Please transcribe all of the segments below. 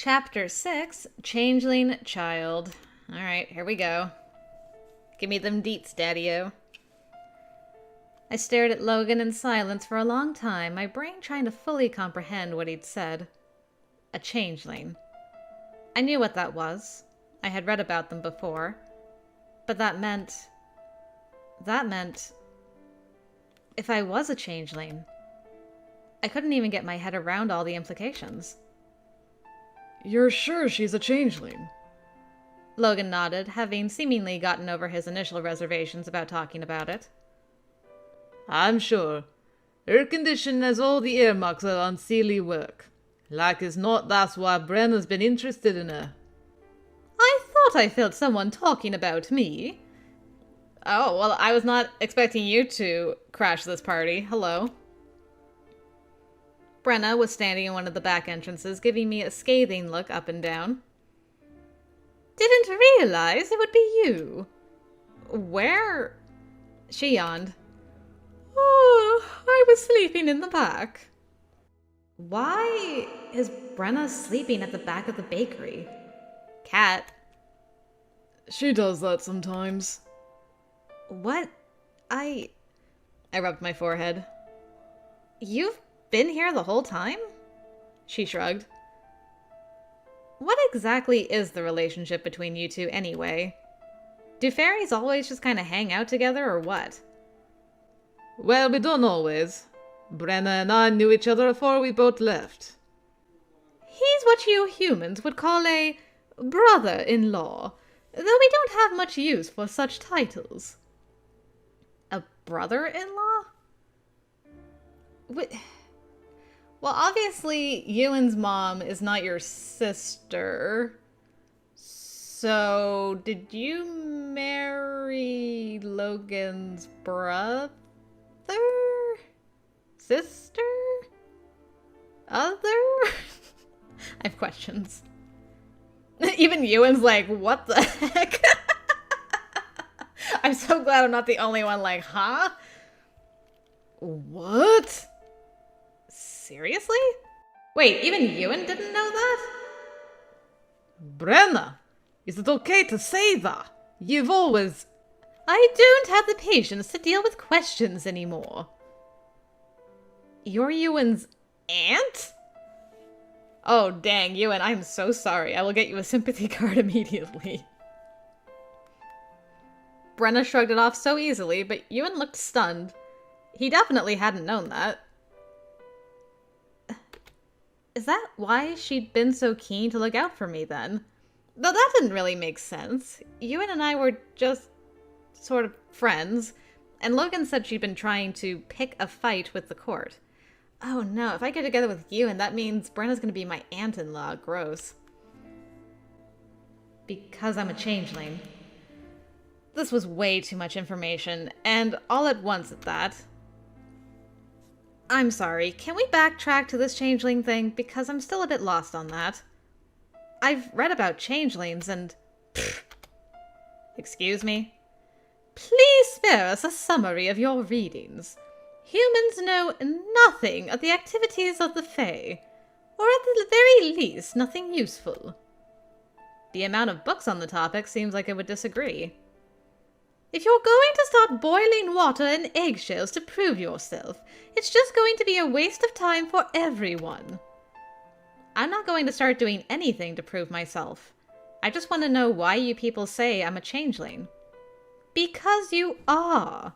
Chapter 6, Changeling Child. Alright, here we go. Give me them deets, daddy-o. I stared at Logan in silence for a long time, my brain trying to fully comprehend what he'd said. A changeling. I knew what that was. I had read about them before. But that meant... if I was a changeling. I couldn't even get my head around all the implications. You're sure she's a changeling? Logan nodded, having seemingly gotten over his initial reservations about talking about it. I'm sure. Her condition has all the earmarks of unseelie work. Like as not, that's why Brenna's been interested in her. I thought I felt someone talking about me. Oh, well, I was not expecting you to crash this party. Hello. Brenna was standing in one of the back entrances, giving me a scathing look up and down. Didn't realize it would be you. Where? She yawned. Oh, I was sleeping in the back. Why is Brenna sleeping at the back of the bakery? Cat. She does that sometimes. What? I rubbed my forehead. You've been here the whole time? She shrugged. What exactly is the relationship between you two anyway? Do fairies always just kind of hang out together or what? Well, we don't always. Brenna and I knew each other before we both left. He's what you humans would call a brother-in-law, though we don't have much use for such titles. A brother-in-law? Well, obviously, Ewan's mom is not your sister. So, did you marry Logan's brother? Sister? Other? I have questions. Even Ewan's like, what the heck? I'm so glad I'm not the only one like, huh? What? Seriously? Wait, even Ewan didn't know that? Brenna, is it okay to say that? You've always... I don't have the patience to deal with questions anymore. You're Ewan's aunt? Oh, dang, Ewan, I'm so sorry. I will get you a sympathy card immediately. Brenna shrugged it off so easily, but Ewan looked stunned. He definitely hadn't known that. Is that why she'd been so keen to look out for me then? Though that didn't really make sense. Ewan and I were just sort of friends, and Logan said she'd been trying to pick a fight with the court. Oh no, if I get together with Ewan, that means Brenna's gonna be my aunt-in-law. Gross. Because I'm a changeling. This was way too much information, and all at once at that. I'm sorry, can we backtrack to this changeling thing? Because I'm still a bit lost on that. I've read about changelings and... Excuse me? Please spare us a summary of your readings. Humans know nothing of the activities of the Fae, or at the very least, nothing useful. The amount of books on the topic seems like it would disagree. If you're going to start boiling water and eggshells to prove yourself, it's just going to be a waste of time for everyone. I'm not going to start doing anything to prove myself. I just want to know why you people say I'm a changeling. Because you are.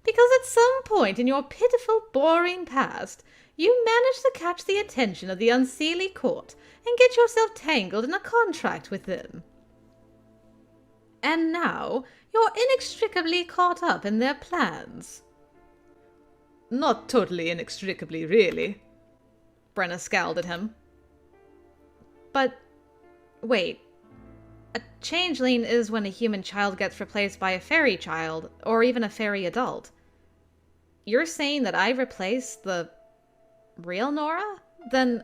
Because at some point in your pitiful, boring past, you managed to catch the attention of the unseelie court and get yourself tangled in a contract with them. And now, you're inextricably caught up in their plans. Not totally inextricably, really. Brenna scowled at him. But, wait. A changeling is when a human child gets replaced by a fairy child, or even a fairy adult. You're saying that I replaced the real Nora? Then...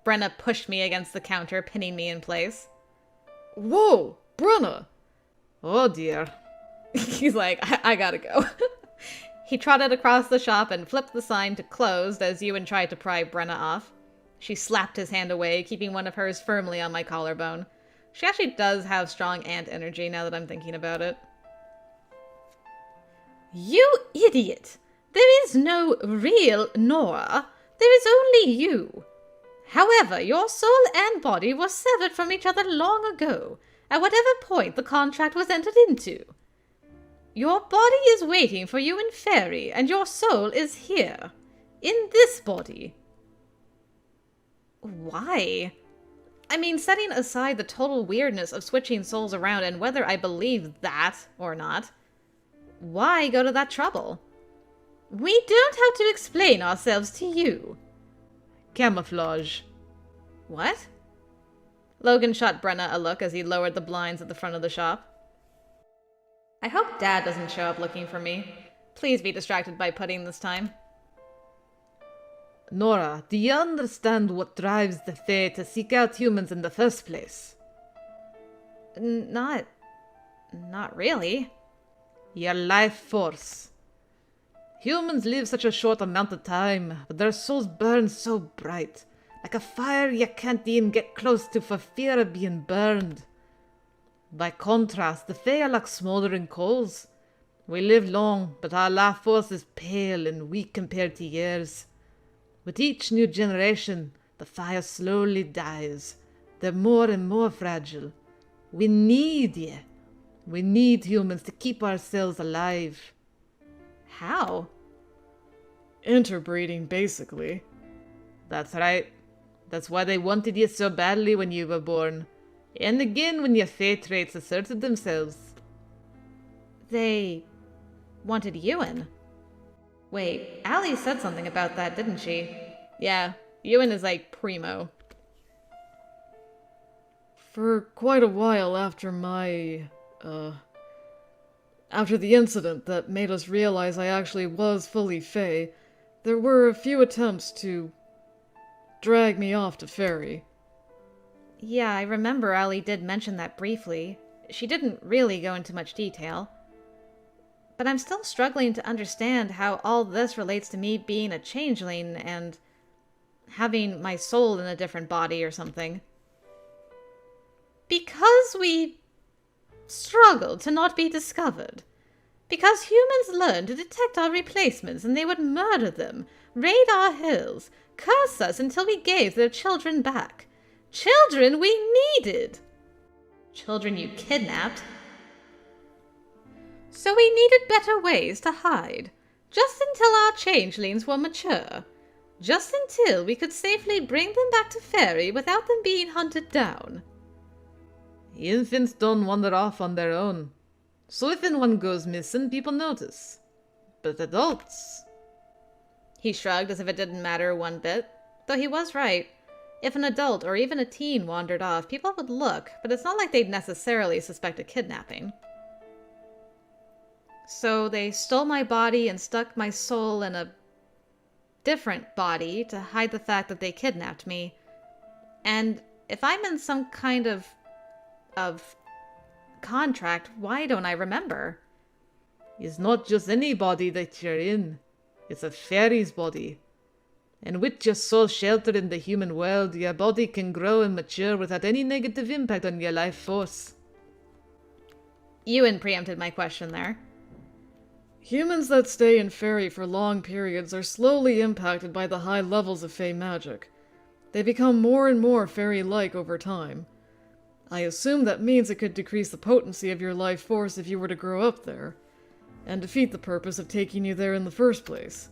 Brenna pushed me against the counter, pinning me in place. Whoa, Brenna! Oh dear. He's like, I gotta go. He trotted across the shop and flipped the sign to closed as Ewan tried to pry Brenna off. She slapped his hand away, keeping one of hers firmly on my collarbone. She actually does have strong ant energy now that I'm thinking about it. You idiot! There is no real Nora. There is only you. However, your soul and body were severed from each other long ago, at whatever point the contract was entered into. Your body is waiting for you in Fairy, and your soul is here, in this body. Why? I mean, setting aside the total weirdness of switching souls around and whether I believe that or not, why go to that trouble? We don't have to explain ourselves to you. Camouflage. What? Logan shot Brenna a look as he lowered the blinds at the front of the shop. I hope Dad doesn't show up looking for me. Please be distracted by pudding this time. Nora, do you understand what drives the Fae to seek out humans in the first place? Not really. Your life force. Humans live such a short amount of time, but their souls burn so bright, like a fire you can't even get close to for fear of being burned. By contrast, the Fae are like smoldering coals. We live long, but our life force is pale and weak compared to yours. With each new generation, the fire slowly dies. They're more and more fragile. We need you. We need humans to keep ourselves alive. How? Interbreeding, basically. That's right. That's why they wanted you so badly when you were born. And again when your Fae traits asserted themselves. They wanted Ewan. Wait, Allie said something about that, didn't she? Yeah, Ewan is like primo. For quite a while after after the incident that made us realize I actually was fully Fae, there were a few attempts to drag me off to Fairy. Yeah, I remember Allie did mention that briefly. She didn't really go into much detail. But I'm still struggling to understand how all this relates to me being a changeling and having my soul in a different body or something. Because we struggled to not be discovered. Because humans learned to detect our replacements and they would murder them, raid our hills, curse us until we gave their children back. Children we needed! Children you kidnapped. So we needed better ways to hide, just until our changelings were mature. Just until we could safely bring them back to Fairy without them being hunted down. Infants don't wander off on their own. So if anyone goes missing, people notice. But adults... He shrugged as if it didn't matter one bit, though he was right. If an adult or even a teen wandered off, people would look, but it's not like they'd necessarily suspect a kidnapping. So they stole my body and stuck my soul in a different body to hide the fact that they kidnapped me. And if I'm in some kind of contract, why don't I remember? It's not just any body that you're in. It's a fairy's body. And with your soul sheltered in the human world, your body can grow and mature without any negative impact on your life force. Ewan preempted my question there. Humans that stay in Fairy for long periods are slowly impacted by the high levels of Fae magic. They become more and more Fairy-like over time. I assume that means it could decrease the potency of your life force if you were to grow up there, and defeat the purpose of taking you there in the first place.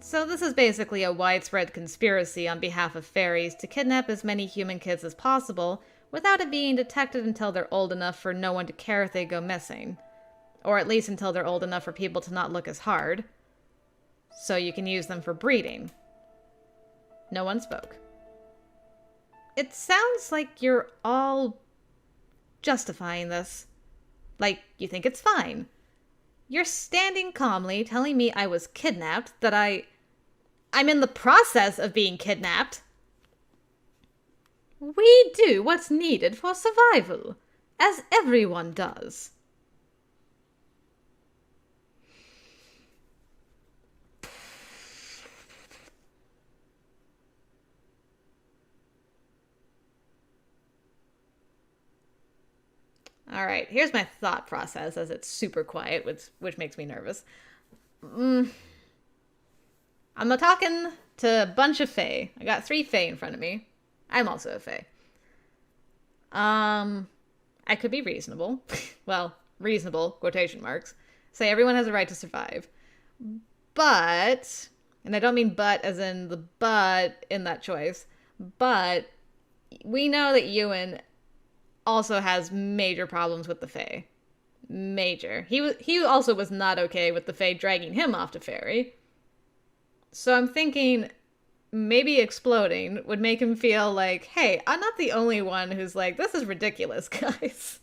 So this is basically a widespread conspiracy on behalf of fairies to kidnap as many human kids as possible without it being detected until they're old enough for no one to care if they go missing. Or at least until they're old enough for people to not look as hard. So you can use them for breeding. No one spoke. It sounds like you're all justifying this. Like, you think it's fine. You're standing calmly telling me I was kidnapped, that I'm in the process of being kidnapped. We do what's needed for survival, as everyone does. Alright, here's my thought process as it's super quiet, which makes me nervous. I'm talking to a bunch of fae. I got 3 fae in front of me. I'm also a fae. I could be reasonable. Well, reasonable, quotation marks. Say everyone has a right to survive. But, and I don't mean but as in the but in that choice, but we know that Ewan also has major problems with the fae. Major. He also was not okay with the fae dragging him off to fairy. So I'm thinking maybe exploding would make him feel like, hey, I'm not the only one who's like, this is ridiculous, guys.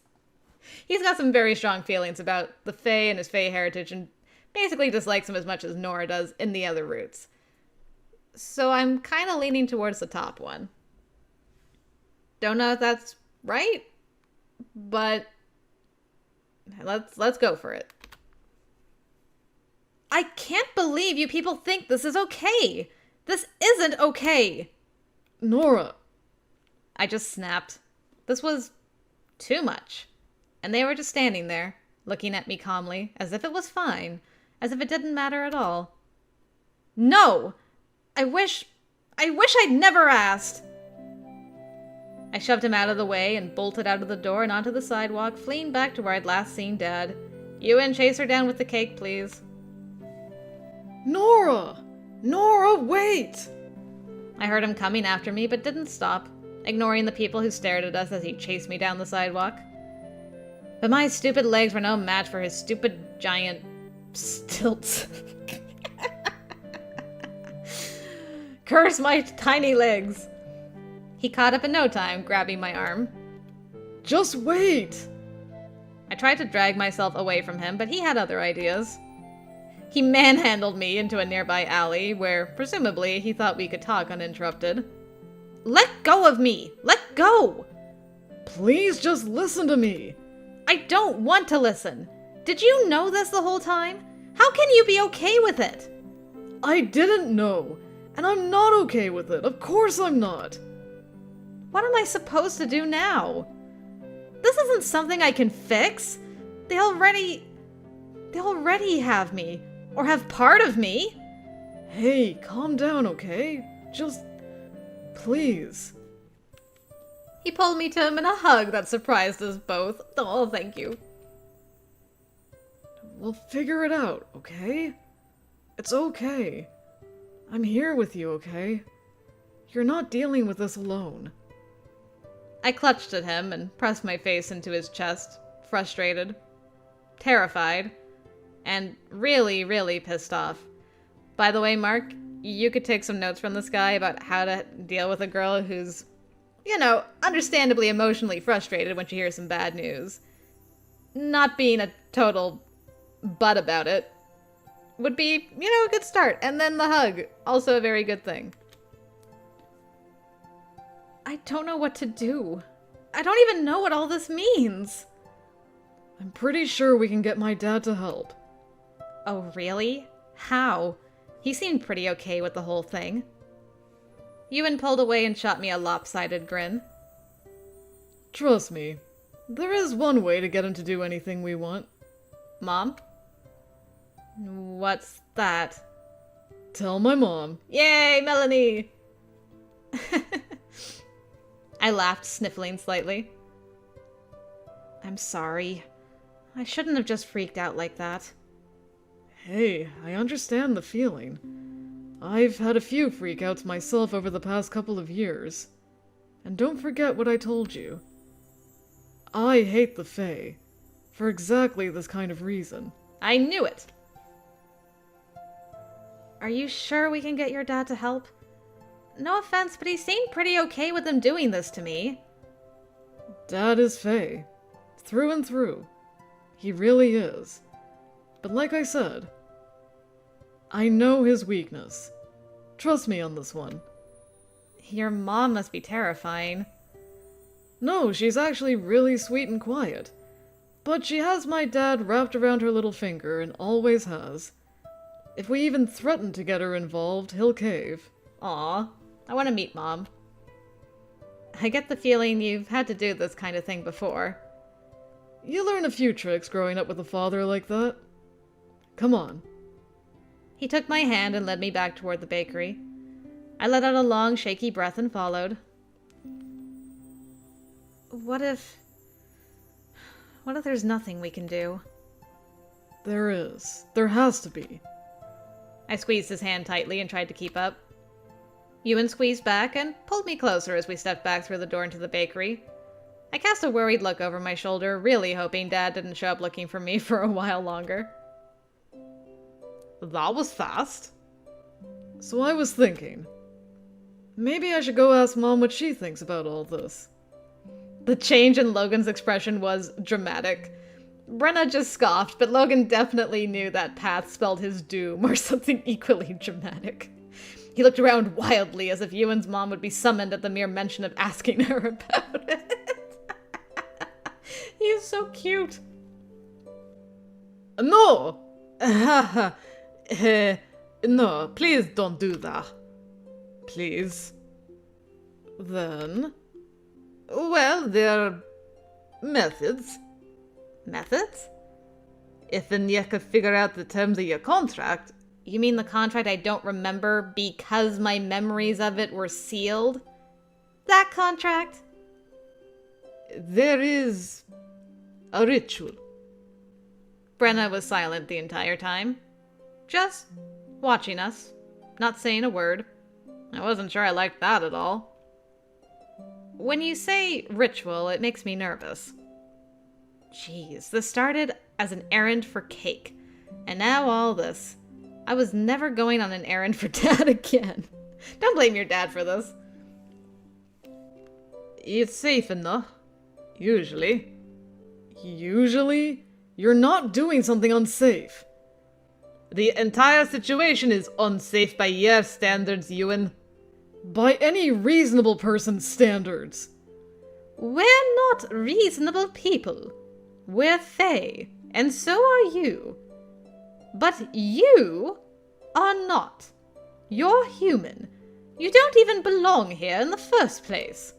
He's got some very strong feelings about the fae and his fae heritage and basically dislikes him as much as Nora does in the other roots. So I'm kind of leaning towards the top one. Don't know if that's right, but let's go for it. I can't believe you people think this is okay. This isn't okay. Nora. I just snapped. This was too much. And they were just standing there, looking at me calmly, as if it was fine, as if it didn't matter at all. No! I wish I'd never asked. I shoved him out of the way and bolted out of the door and onto the sidewalk, fleeing back to where I'd last seen Dad. Ewan, chase her down with the cake, please. Nora! Nora, wait! I heard him coming after me, but didn't stop, ignoring the people who stared at us as he chased me down the sidewalk. But my stupid legs were no match for his stupid giant stilts. Curse my tiny legs! He caught up in no time, grabbing my arm. Just wait! I tried to drag myself away from him, but he had other ideas. He manhandled me into a nearby alley where, presumably, he thought we could talk uninterrupted. Let go of me! Let go! Please just listen to me! I don't want to listen! Did you know this the whole time? How can you be okay with it? I didn't know, and I'm not okay with it. Of course I'm not. What am I supposed to do now? This isn't something I can fix. They already have me. Or have part of me. Hey, calm down, okay? Just... please. He pulled me to him in a hug that surprised us both. Oh, thank you. We'll figure it out, okay? It's okay. I'm here with you, okay? You're not dealing with this alone. I clutched at him and pressed my face into his chest, frustrated, terrified, and really, really pissed off. By the way, Marc, you could take some notes from this guy about how to deal with a girl who's, you know, understandably emotionally frustrated when she hears some bad news. Not being a total butt about it would be, you know, a good start. And then the hug, also a very good thing. I don't know what to do. I don't even know what all this means. I'm pretty sure we can get my dad to help. Oh, really? How? He seemed pretty okay with the whole thing. Ewan pulled away and shot me a lopsided grin. Trust me, there is one way to get him to do anything we want. Mom? What's that? Tell my mom. Yay, Melanie! I laughed, sniffling slightly. I'm sorry. I shouldn't have just freaked out like that. Hey, I understand the feeling. I've had a few freakouts myself over the past couple of years. And don't forget what I told you. I hate the Fae. For exactly this kind of reason. I knew it! Are you sure we can get your dad to help? No offense, but he seemed pretty okay with him doing this to me. Dad is Fae. Through and through. He really is. But like I said, I know his weakness. Trust me on this one. Your mom must be terrifying. No, she's actually really sweet and quiet. But she has my dad wrapped around her little finger and always has. If we even threaten to get her involved, he'll cave. Aw, I want to meet Mom. I get the feeling you've had to do this kind of thing before. You learn a few tricks growing up with a father like that. Come on. He took my hand and led me back toward the bakery. I let out a long, shaky breath and followed. What if there's nothing we can do? There is. There has to be. I squeezed his hand tightly and tried to keep up. Ewan squeezed back and pulled me closer as we stepped back through the door into the bakery. I cast a worried look over my shoulder, really hoping Dad didn't show up looking for me for a while longer. That was fast. So I was thinking, maybe I should go ask Mom what she thinks about all this. The change in Logan's expression was dramatic. Brenna just scoffed, but Logan definitely knew that path spelled his doom or something equally dramatic. He looked around wildly as if Ewan's mom would be summoned at the mere mention of asking her about it. He is so cute. No! No, please don't do that. Please. Then? Well, there are methods. Methods? If you could figure out the terms of your contract. You mean the contract I don't remember because my memories of it were sealed? That contract? There is a ritual. Brenna was silent the entire time. Just watching us, not saying a word. I wasn't sure I liked that at all. When you say ritual, it makes me nervous. Jeez, this started as an errand for cake, and now all this. I was never going on an errand for Dad again. Don't blame your dad for this. It's safe enough. Usually. Usually? You're not doing something unsafe. The entire situation is unsafe by your standards, Ewan. By any reasonable person's standards. We're not reasonable people. We're Fae, and so are you. But you are not. You're human. You don't even belong here in the first place.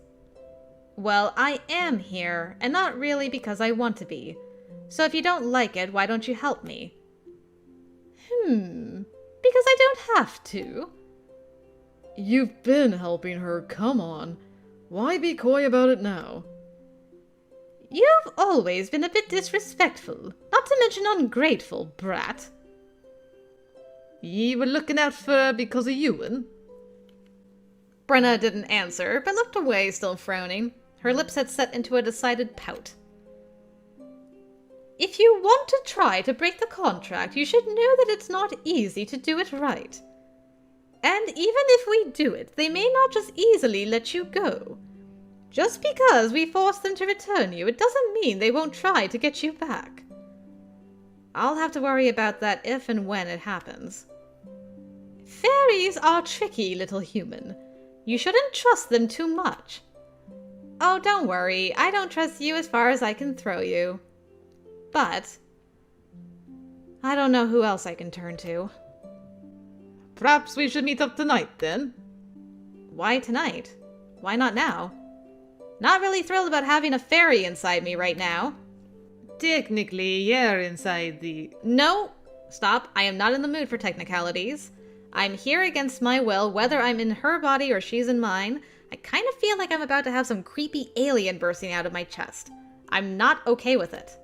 Well, I am here, and not really because I want to be. So if you don't like it, why don't you help me? Because I don't have to. You've been helping her, come on. Why be coy about it now? You've always been a bit disrespectful, not to mention ungrateful, brat. Ye were looking out for her because of Ewan? Brenna didn't answer, but looked away, still frowning. Her lips had set into a decided pout. If you want to try to break the contract, you should know that it's not easy to do it right. And even if we do it, they may not just easily let you go. Just because we force them to return you, it doesn't mean they won't try to get you back. I'll have to worry about that if and when it happens. Fairies are tricky, little human. You shouldn't trust them too much. Oh, don't worry. I don't trust you as far as I can throw you. But I don't know who else I can turn to. Perhaps we should meet up tonight, then? Why tonight? Why not now? Not really thrilled about having a fairy inside me right now. Technically, you're inside the... No! Stop. I am not in the mood for technicalities. I'm here against my will, whether I'm in her body or she's in mine. I kind of feel like I'm about to have some creepy alien bursting out of my chest. I'm not okay with it.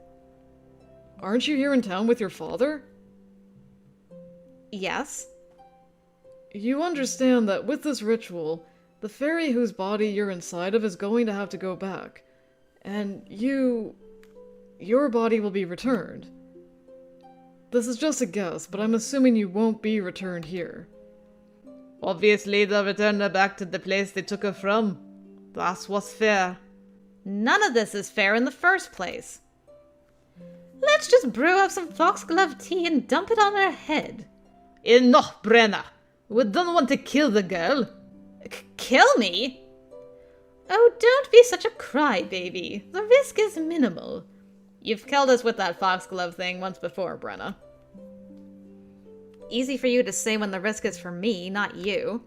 Aren't you here in town with your father? Yes. You understand that with this ritual, the fairy whose body you're inside of is going to have to go back. And your body will be returned. This is just a guess, but I'm assuming you won't be returned here. Obviously, they'll return her back to the place they took her from. That's what's fair. None of this is fair in the first place. Let's just brew up some foxglove tea and dump it on her head. Enough, Brenna. We don't want to kill the girl. Kill me? Oh, don't be such a crybaby. The risk is minimal. You've killed us with that foxglove thing once before, Brenna. Easy for you to say when the risk is for me, not you.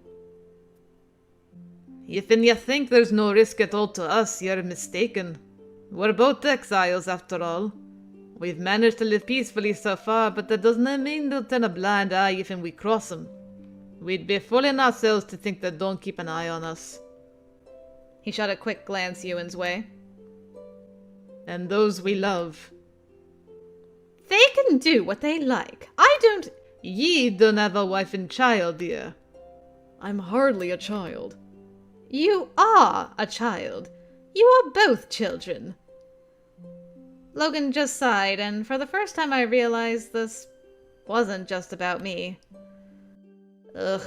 If you think there's no risk at all to us, you're mistaken. We're both exiles, after all. We've managed to live peacefully so far, but that does not mean they'll turn a blind eye even we cross them. We'd be fooling ourselves to think they don't keep an eye on us. He shot a quick glance Ewan's way. And those we love. They can do what they like. I don't... Ye don't have a wife and child, dear. I'm hardly a child. You are a child. You are both children. Logan just sighed, and for the first time I realized this wasn't just about me. Ugh.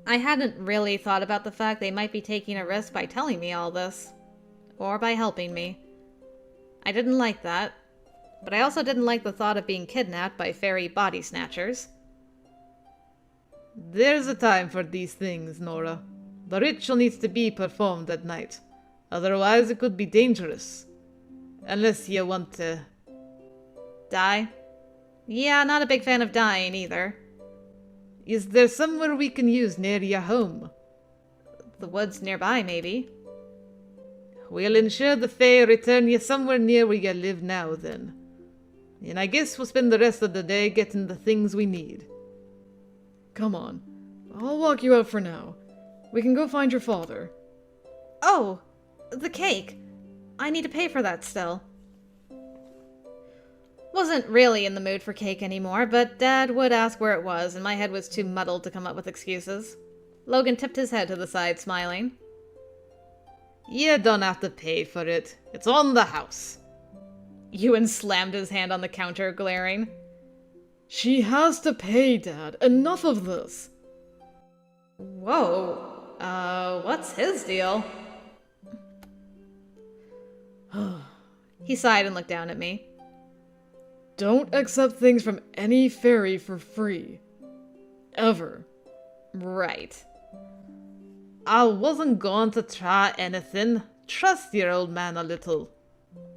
I hadn't really thought about the fact they might be taking a risk by telling me all this. Or by helping me. I didn't like that, but I also didn't like the thought of being kidnapped by fairy body snatchers. There's a time for these things, Nora. The ritual needs to be performed at night. Otherwise it could be dangerous. Unless you want to... Die? Yeah, not a big fan of dying either. Is there somewhere we can use near your home? The woods nearby, maybe. We'll ensure the Fae return you somewhere near where you live now, then. And I guess we'll spend the rest of the day getting the things we need. Come on. I'll walk you out for now. We can go find your father. Oh, the cake. I need to pay for that still. Wasn't really in the mood for cake anymore, but Dad would ask where it was, and my head was too muddled to come up with excuses. Logan tipped his head to the side, smiling. You don't have to pay for it. It's on the house. Ewan slammed his hand on the counter, glaring. She has to pay, Dad. Enough of this. Whoa. What's his deal? He sighed and looked down at me. Don't accept things from any fairy for free. Ever. Right. I wasn't going to try anything. Trust your old man a little.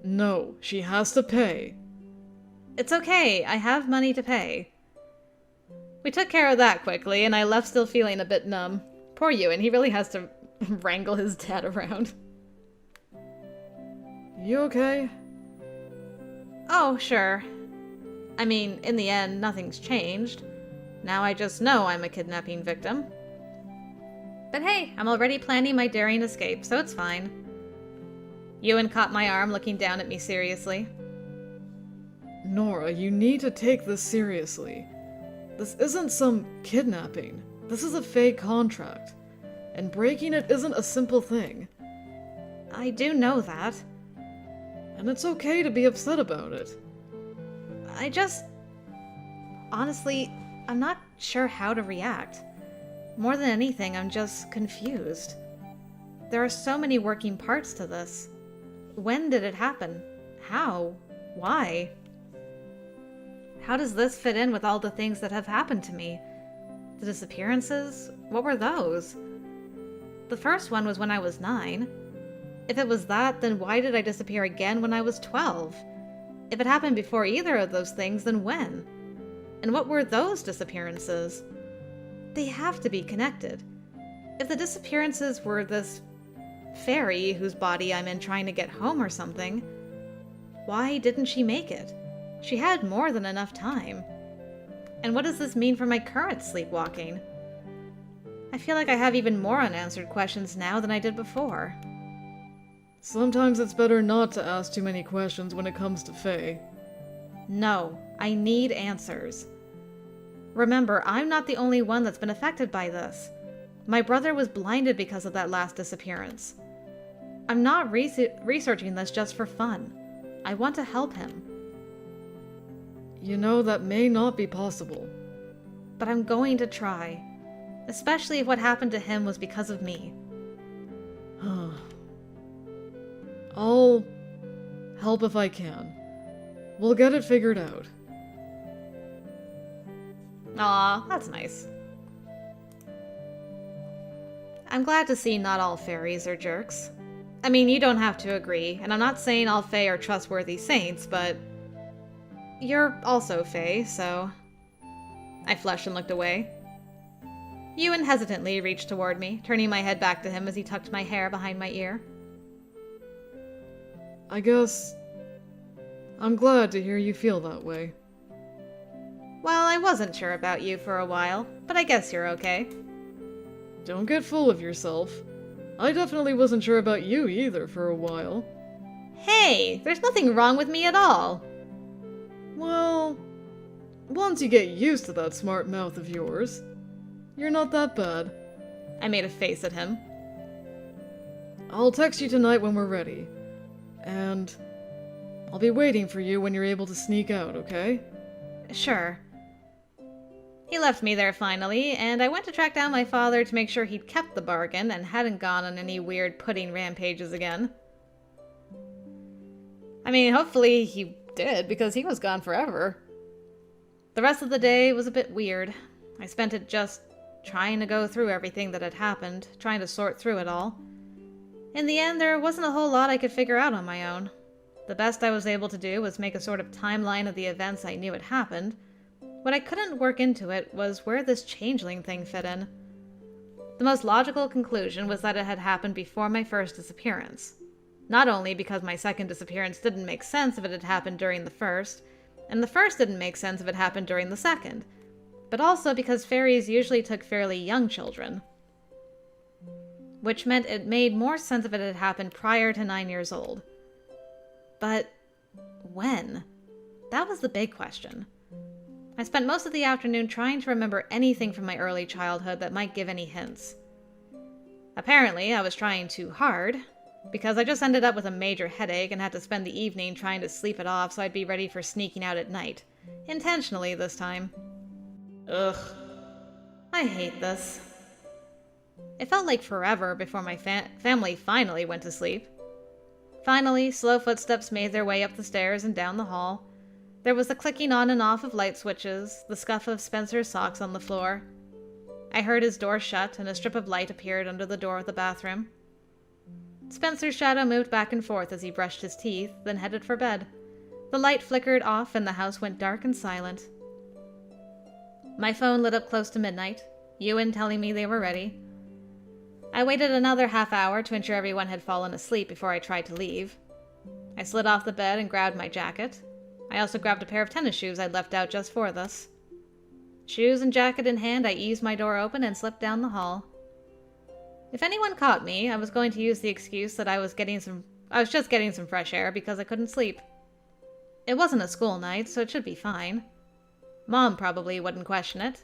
No, she has to pay. It's okay. I have money to pay. We took care of that quickly, and I left still feeling a bit numb. Poor Ewan, he really has to wrangle his dad around. You okay? Oh, sure. I mean, in the end, nothing's changed. Now I just know I'm a kidnapping victim. But hey, I'm already planning my daring escape, so it's fine. Ewan caught my arm, looking down at me seriously. Nora, you need to take this seriously. This isn't some kidnapping. This is a fake contract. And breaking it isn't a simple thing. I do know that. And it's okay to be upset about it. Honestly, I'm not sure how to react. More than anything, I'm just confused. There are so many working parts to this. When did it happen? How? Why? How does this fit in with all the things that have happened to me? The disappearances? What were those? The first one was when I was 9. If it was that, then why did I disappear again when I was 12? If it happened before either of those things, then when? And what were those disappearances? They have to be connected. If the disappearances were this fairy whose body I'm in trying to get home or something, why didn't she make it? She had more than enough time. And what does this mean for my current sleepwalking? I feel like I have even more unanswered questions now than I did before. Sometimes it's better not to ask too many questions when it comes to Fae. No, I need answers. Remember, I'm not the only one that's been affected by this. My brother was blinded because of that last disappearance. I'm not researching this just for fun. I want to help him. You know, that may not be possible. But I'm going to try. Especially if what happened to him was because of me. I'll help if I can. We'll get it figured out. Aw, that's nice. I'm glad to see not all fairies are jerks. I mean, you don't have to agree, and I'm not saying all fae are trustworthy saints, but you're also fae, so... I flushed and looked away. Ewan hesitantly reached toward me, turning my head back to him as he tucked my hair behind my ear. I guess I'm glad to hear you feel that way. Well, I wasn't sure about you for a while, but I guess you're okay. Don't get full of yourself. I definitely wasn't sure about you either for a while. Hey, there's nothing wrong with me at all. Well, once you get used to that smart mouth of yours, you're not that bad. I made a face at him. I'll text you tonight when we're ready. And I'll be waiting for you when you're able to sneak out, okay? Sure. He left me there finally, and I went to track down my father to make sure he'd kept the bargain and hadn't gone on any weird pudding rampages again. I mean, hopefully he did, because he was gone forever. The rest of the day was a bit weird. I spent it just trying to go through everything that had happened, trying to sort through it all. In the end, there wasn't a whole lot I could figure out on my own. The best I was able to do was make a sort of timeline of the events I knew had happened. What I couldn't work into it was where this changeling thing fit in. The most logical conclusion was that it had happened before my first disappearance. Not only because my second disappearance didn't make sense if it had happened during the first, and the first didn't make sense if it happened during the second, but also because fairies usually took fairly young children. Which meant it made more sense if it had happened prior to 9 years old. But when? That was the big question. I spent most of the afternoon trying to remember anything from my early childhood that might give any hints. Apparently, I was trying too hard, because I just ended up with a major headache and had to spend the evening trying to sleep it off so I'd be ready for sneaking out at night. Intentionally this time. Ugh. I hate this. It felt like forever before my family finally went to sleep. Finally, slow footsteps made their way up the stairs and down the hall. There was the clicking on and off of light switches, the scuff of Spencer's socks on the floor. I heard his door shut, and a strip of light appeared under the door of the bathroom. Spencer's shadow moved back and forth as he brushed his teeth, then headed for bed. The light flickered off, and the house went dark and silent. My phone lit up close to midnight, Ewan telling me they were ready. I waited another half hour to ensure everyone had fallen asleep before I tried to leave. I slid off the bed and grabbed my jacket. I also grabbed a pair of tennis shoes I'd left out just for this. Shoes and jacket in hand, I eased my door open and slipped down the hall. If anyone caught me, I was going to use the excuse that I was just getting some fresh air because I couldn't sleep. It wasn't a school night, so it should be fine. Mom probably wouldn't question it.